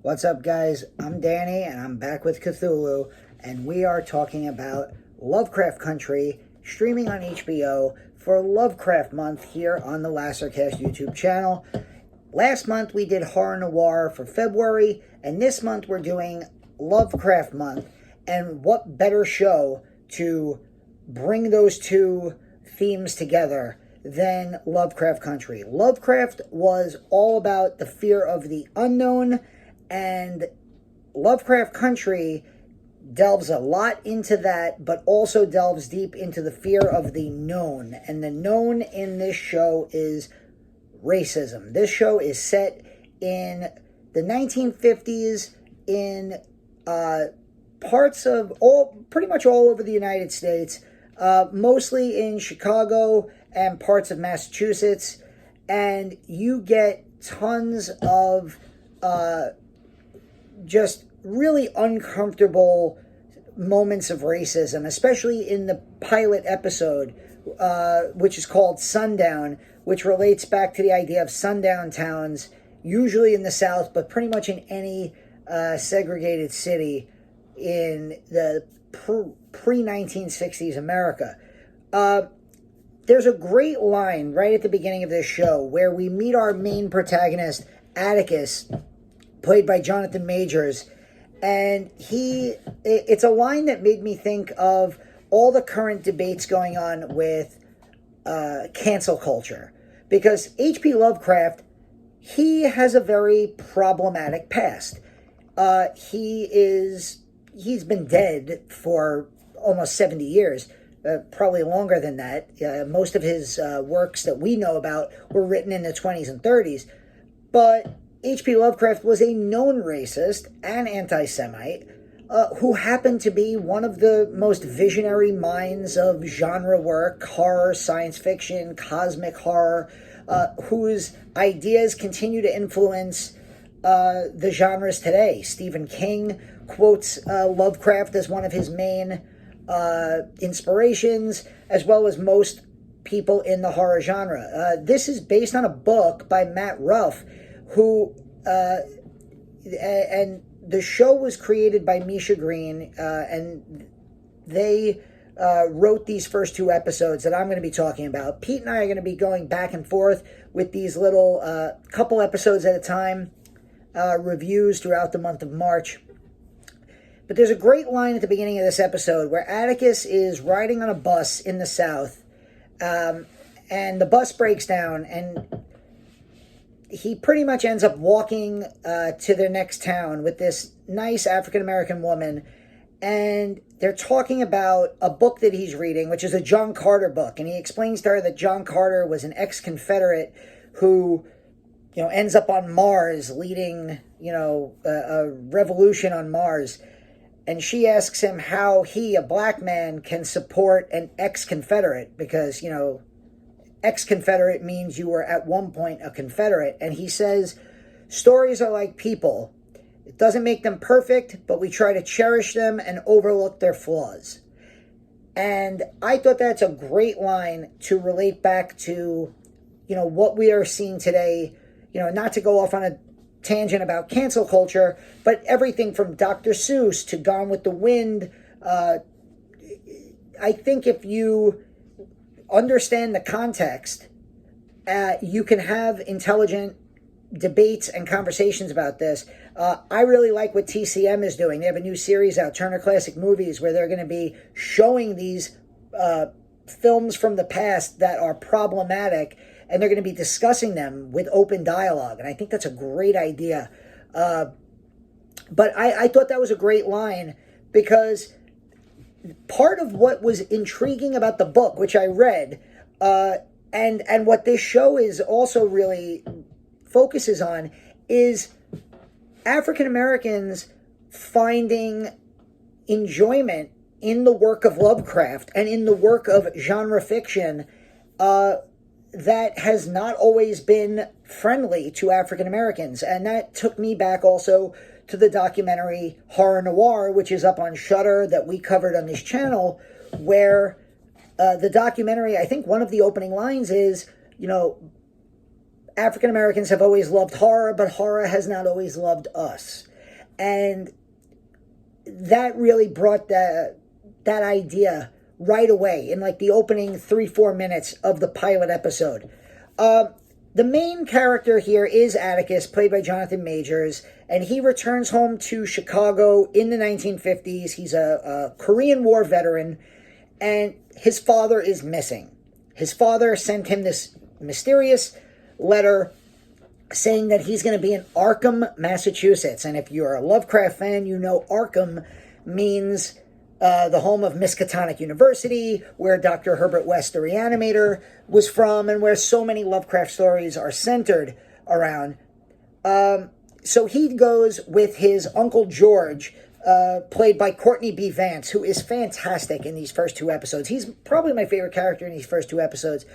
What's up, guys? I'm Danny, and I'm back with Cthulhu, and we are talking about Lovecraft Country, streaming on HBO for Lovecraft Month here on the Lassercast YouTube channel. Last month we did Horror Noir for February, and this month we're doing Lovecraft Month, and what better show to bring those two themes together than Lovecraft Country. Lovecraft was all about the fear of the unknown, and Lovecraft Country delves a lot into that, but also delves deep into the fear of the known. And the known in this show is racism. This show is set in the 1950s in parts of pretty much all over the United States, mostly in Chicago and parts of Massachusetts. And you get tons of just really uncomfortable moments of racism, especially in the pilot episode, which is called Sundown, which relates back to the idea of sundown towns, usually in the South, but pretty much in any segregated city in the pre-1960s America. There's a great line right at the beginning of this show where we meet our main protagonist, Atticus, played by Jonathan Majors, and it's a line that made me think of all the current debates going on with cancel culture, because H.P. Lovecraft, he has a very problematic past. He's been dead for almost 70 years, probably longer than that. Most of his works that we know about were written in the 20s and 30s, but H.P. Lovecraft was a known racist and anti-Semite who happened to be one of the most visionary minds of genre work, horror, science fiction, cosmic horror, whose ideas continue to influence the genres today. Stephen King quotes Lovecraft as one of his main inspirations, as well as most people in the horror genre. This is based on a book by Matt Ruff, who and the show was created by Misha Green, and they wrote these first two episodes that I'm going to be talking about. Pete and I are going to be going back and forth with these little couple episodes at a time, reviews throughout the month of March. But there's a great line at the beginning of this episode where Atticus is riding on a bus in the South, and the bus breaks down, and he pretty much ends up walking to their next town with this nice African-American woman, and they're talking about a book that he's reading, which is a John Carter book, and he explains to her that John Carter was an ex-Confederate who, ends up on Mars leading, a revolution on Mars. And she asks him how he, a black man, can support an ex-Confederate, because, ex-Confederate means you were at one point a Confederate. And he says, stories are like people. It doesn't make them perfect, but we try to cherish them and overlook their flaws. And I thought that's a great line to relate back to, what we are seeing today, not to go off on a tangent about cancel culture, but everything from Dr. Seuss to Gone with the Wind. I think if you understand the context, you can have intelligent debates and conversations about this. I really like what TCM is doing. They have a new series out, Turner Classic Movies, where they're going to be showing these films from the past that are problematic, and they're going to be discussing them with open dialogue. And I think that's a great idea. But I thought that was a great line, because part of what was intriguing about the book, which I read, and what this show is also really focuses on, is African Americans finding enjoyment in the work of Lovecraft and in the work of genre fiction that has not always been friendly to African Americans. And that took me back also to the documentary Horror Noir, which is up on Shudder, that we covered on this channel, where the documentary, I think one of the opening lines is, African Americans have always loved horror, but horror has not always loved us. And that really brought that idea right away in like the opening 3-4 minutes of the pilot episode. The main character here is Atticus, played by Jonathan Majors, and he returns home to Chicago in the 1950s. He's a Korean War veteran, and his father is missing. His father sent him this mysterious letter saying that he's going to be in Arkham, Massachusetts. And if you're a Lovecraft fan, you know Arkham means the home of Miskatonic University, where Dr. Herbert West, the Reanimator, was from, and where so many Lovecraft stories are centered around. So he goes with his Uncle George, played by Courtney B. Vance, who is fantastic in these first 2 episodes. He's probably my favorite character in these first 2 episodes.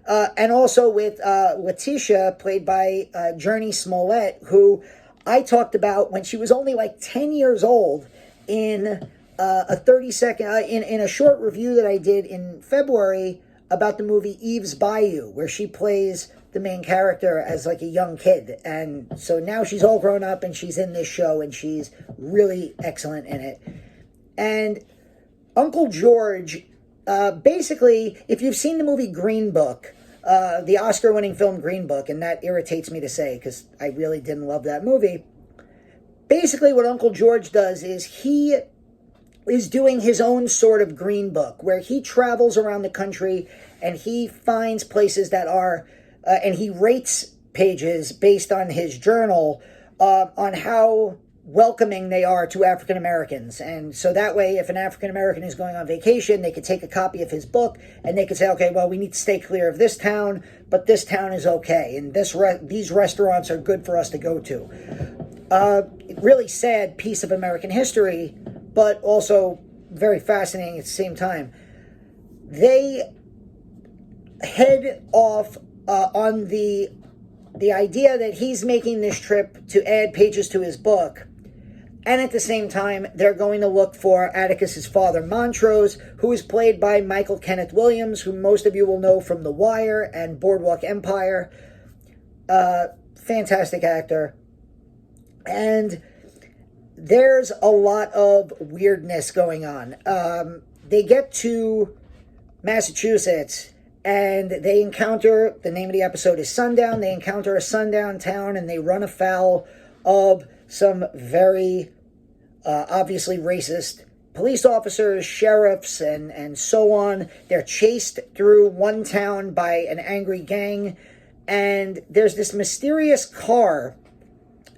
And also with Letitia, played by Journey Smollett, who I talked about when she was only like 10 years old in a 30-second, in a short review that I did in February about the movie Eve's Bayou, where she plays the main character as like a young kid. And so now she's all grown up and she's in this show and she's really excellent in it. And Uncle George, basically, if you've seen the movie Green Book, the Oscar-winning film Green Book, and that irritates me to say because I really didn't love that movie, basically what Uncle George does is he is doing his own sort of Green Book, where he travels around the country and he finds places that are, and he rates pages based on his journal on how welcoming they are to African Americans. And so that way, if an African American is going on vacation, they could take a copy of his book and they could say, okay, well, we need to stay clear of this town, but this town is okay, and these restaurants are good for us to go to. Really sad piece of American history, but also very fascinating at the same time. They head off on the idea that he's making this trip to add pages to his book, and at the same time, they're going to look for Atticus's father, Montrose, who is played by Michael Kenneth Williams, who most of you will know from The Wire and Boardwalk Empire. Fantastic actor. And there's a lot of weirdness going on. They get to Massachusetts, and they encounter, the name of the episode is Sundown, they encounter a sundown town, and they run afoul of some very obviously racist police officers, sheriffs, and so on. They're chased through one town by an angry gang, and there's this mysterious car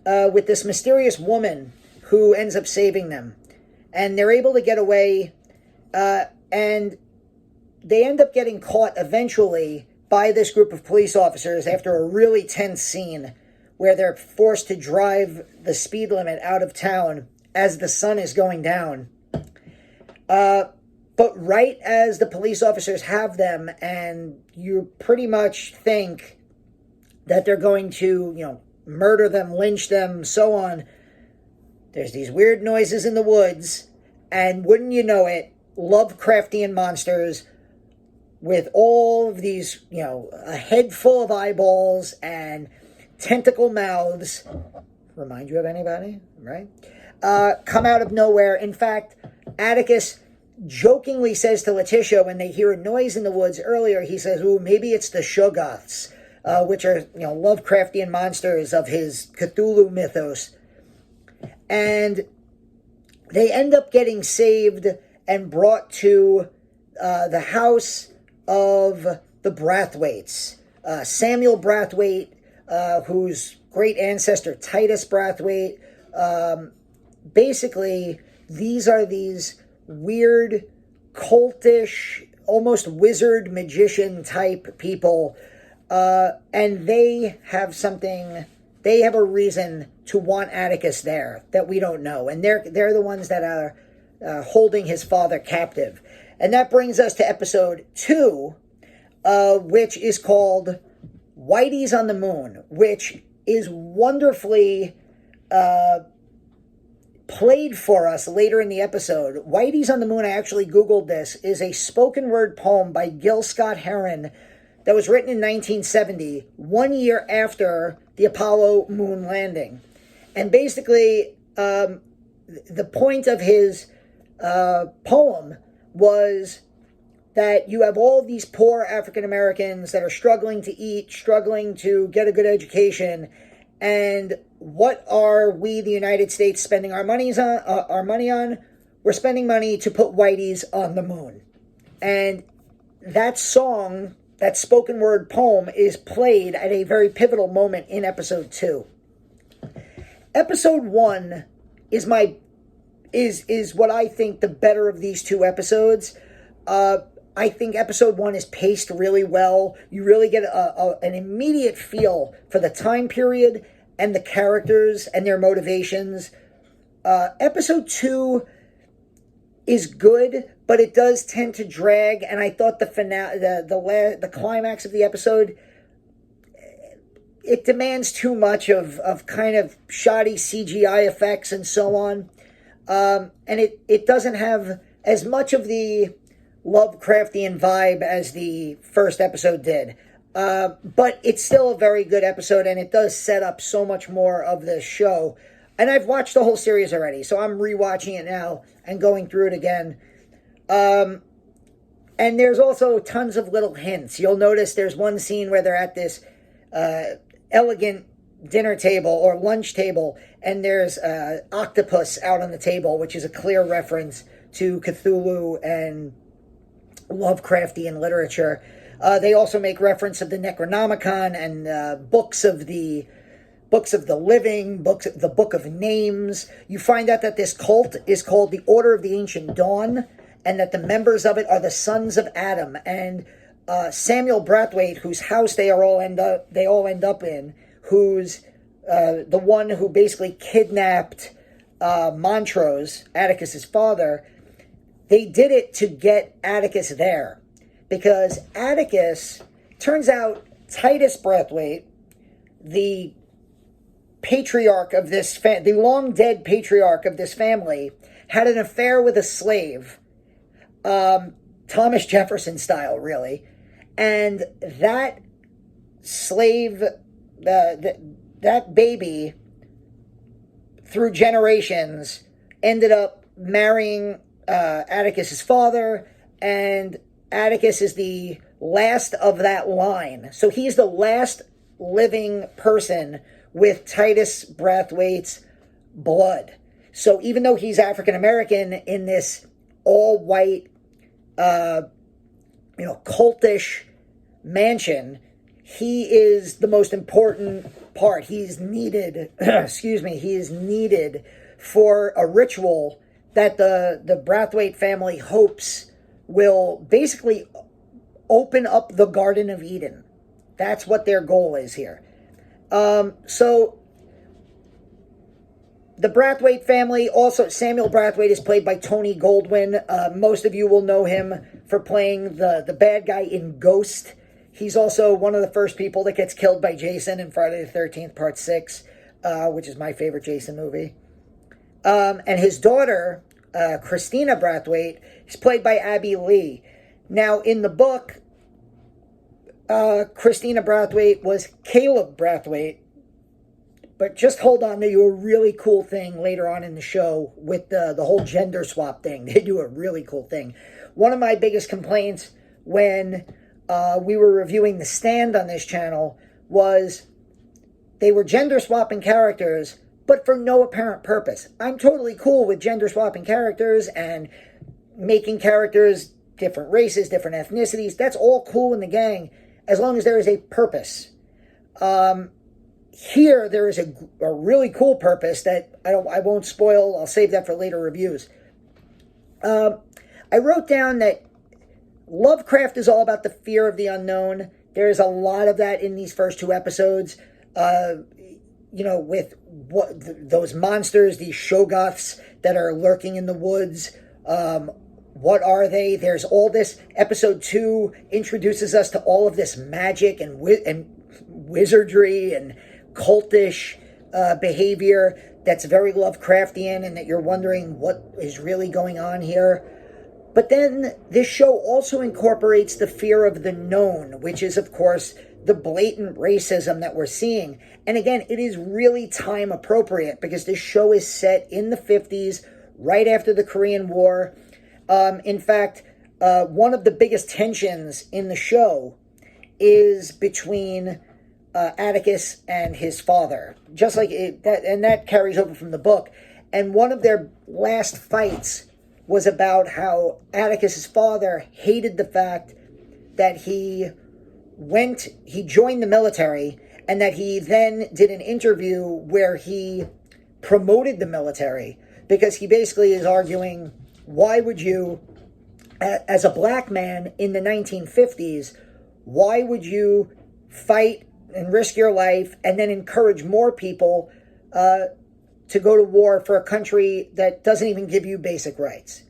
with this mysterious woman who ends up saving them. And they're able to get away, and they end up getting caught eventually by this group of police officers after a really tense scene where they're forced to drive the speed limit out of town as the sun is going down. But right as the police officers have them, and you pretty much think that they're going to, murder them, lynch them, so on, there's these weird noises in the woods, and wouldn't you know it, Lovecraftian monsters with all of these, a head full of eyeballs and tentacle mouths, remind you of anybody, right? Come out of nowhere. In fact, Atticus jokingly says to Letitia when they hear a noise in the woods earlier, he says, ooh, maybe it's the Shoggoths, which are, Lovecraftian monsters of his Cthulhu mythos. And they end up getting saved and brought to the house of the Brathwaites. Samuel Brathwaite, whose great ancestor Titus Brathwaite. Basically, these are these weird, cultish, almost wizard magician type people, and they have a reason to want Atticus there that we don't know, and they're the ones that are holding his father captive. And that brings us to episode 2, which is called Whitey'S on the Moon, which is wonderfully played for us later in the episode. Whitey's on the Moon, I actually Googled this, is a spoken word poem by Gil Scott Heron that was written in 1970, 1 year after the Apollo moon landing. And basically, the point of his poem was that you have all these poor African Americans that are struggling to eat, struggling to get a good education, and what are we, the United States, spending our money on? We're spending money to put Whitey's on the moon. And that song, that spoken word poem, is played at a very pivotal moment in episode 2. Episode 1 is what I think the better of these two episodes. I think episode 1 is paced really well. You really get an immediate feel for the time period and the characters and their motivations. Episode 2 is good, but it does tend to drag, and I thought the finale, the climax of the episode, it demands too much of kind of shoddy CGI effects and so on. And it doesn't have as much of the Lovecraftian vibe as the first episode did. But it's still a very good episode, and it does set up so much more of the show. And I've watched the whole series already, so I'm rewatching it now and going through it again. And there's also tons of little hints. You'll notice there's one scene where they're at this elegant dinner table or lunch table, and there's octopus out on the table, which is a clear reference to Cthulhu and Lovecraftian literature. They also make reference of the Necronomicon and books of the living, the Book of Names. You find out that this cult is called the Order of the Ancient Dawn, and that the members of it are the sons of Adam. And Samuel Brathwaite, whose house they all end up in, who's the one who basically kidnapped Montrose, Atticus' father. They did it to get Atticus there, because Atticus, turns out Titus Brathwaite, the patriarch of this the long dead patriarch of this family, had an affair with a slave, Thomas Jefferson style, really, and that slave, that baby, through generations, ended up marrying Atticus' father, and Atticus is the last of that line. So he's the last living person with Titus Brathwaite's blood. So even though he's African American in this all-white, cultish mansion, he is the most important part. He's needed, he is needed for a ritual that the Brathwaite family hopes will basically open up the Garden of Eden. That's what their goal is here. So the Brathwaite family, also Samuel Brathwaite, is played by Tony Goldwyn. Most of you will know him for playing the bad guy in Ghost. He's also one of the first people that gets killed by Jason in Friday the 13th, Part 6, which is my favorite Jason movie. And his daughter, Christina Brathwaite, is played by Abby Lee. Now, in the book, Christina Brathwaite was Caleb Brathwaite. But just hold on, they do a really cool thing later on in the show with the whole gender swap thing. They do a really cool thing. One of my biggest complaints when we were reviewing The Stand on this channel was they were gender swapping characters, but for no apparent purpose. I'm totally cool with gender swapping characters and making characters different races, different ethnicities. That's all cool in the gang, as long as there is a purpose. Here, there is a really cool purpose that I won't spoil. I'll save that for later reviews. I wrote down that Lovecraft is all about the fear of the unknown. There is a lot of that in these first two episodes. With those monsters, these Shoggoths that are lurking in the woods. What are they? There's all this. Episode 2 introduces us to all of this magic and wizardry and cultish behavior that's very Lovecraftian, and that you're wondering what is really going on here. But then this show also incorporates the fear of the known, which is, of course, the blatant racism that we're seeing. And again, it is really time appropriate because this show is set in the 50s, right after the Korean War. In fact, one of the biggest tensions in the show is between Atticus and his father, just like that carries over from the book. And one of their last fights was about how Atticus's father hated the fact that he joined the military, and that he then did an interview where he promoted the military, because he basically is arguing, why would you, as a black man in the 1950s, why would you fight and risk your life and then encourage more people to go to war for a country that doesn't even give you basic rights?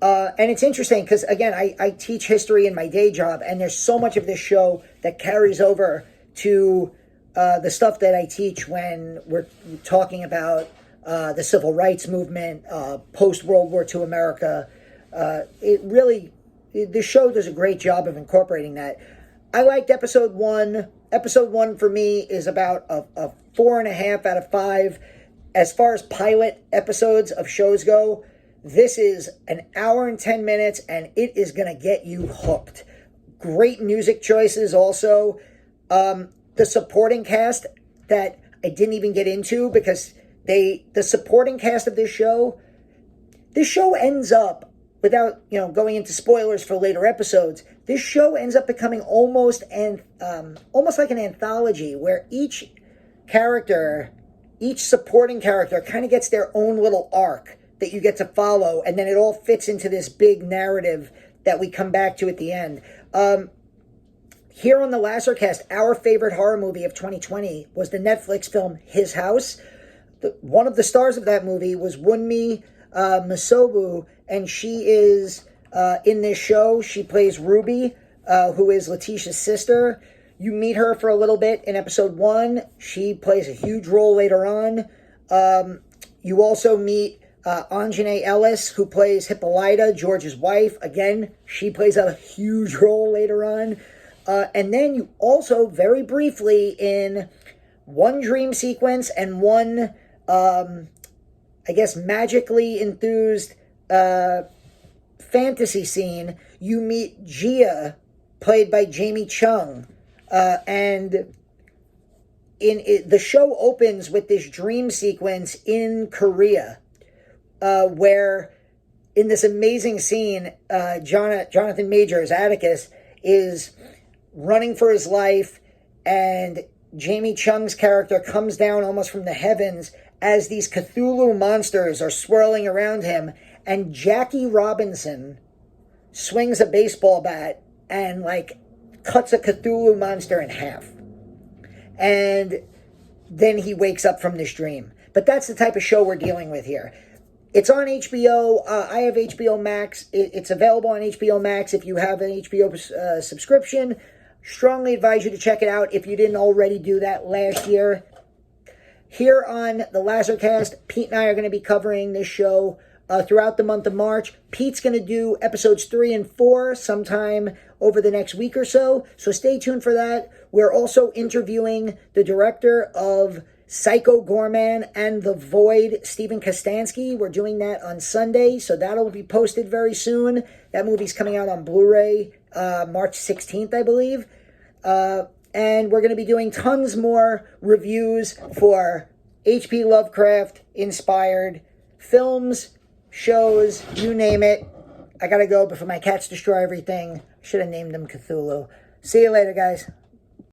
And it's interesting because, again, I teach history in my day job, and there's so much of this show that carries over to the stuff that I teach when we're talking about the civil rights movement, post-World War II America. The show does a great job of incorporating that. I liked episode 1. Episode 1 for me is about a 4.5 out of 5. As far as pilot episodes of shows go, this is an hour and 10 minutes, and it is going to get you hooked. Great music choices also. The supporting cast that I didn't even get into, because the supporting cast of this show ends up, without going into spoilers for later episodes, this show ends up becoming almost like an anthology, where each supporting character kind of gets their own little arc that you get to follow, and then it all fits into this big narrative that we come back to at the end. Here on the Lasercast, our favorite horror movie of 2020 was the Netflix film His House. One of the stars of that movie was Wunmi Masobu, and she is in this show. She plays Ruby, who is Letitia's sister. You meet her for a little bit in episode 1. She plays a huge role later on. You also meet Anjanae Ellis, who plays Hippolyta, George's wife. Again, she plays a huge role later on. And then you also, very briefly, in one dream sequence and one, magically enthused fantasy scene, you meet Gia, played by Jamie Chung. And the show opens with this dream sequence in Korea, where in this amazing scene, Jonathan Majors, Atticus, is running for his life, and Jamie Chung's character comes down almost from the heavens as these Cthulhu monsters are swirling around him, and Jackie Robinson swings a baseball bat and cuts a Cthulhu monster in half. And then he wakes up from this dream. But that's the type of show we're dealing with here. It's on HBO. I have HBO Max. It's available on HBO Max if you have an HBO subscription. Strongly advise you to check it out if you didn't already do that last year. Here on the Lasercast, Pete and I are going to be covering this show throughout the month of March. Pete's going to do episodes 3 and 4 sometime over the next week or so stay tuned for that. We're also interviewing the director of Psycho Gorman and The Void, Stephen Kostansky. We're doing that on Sunday, so that'll be posted very soon. That movie's coming out on Blu-ray March 16th, I believe. And we're going to be doing tons more reviews for H.P. Lovecraft-inspired films, shows, you name it. I gotta go before my cats destroy everything. Should have named them Cthulhu. See you later, guys.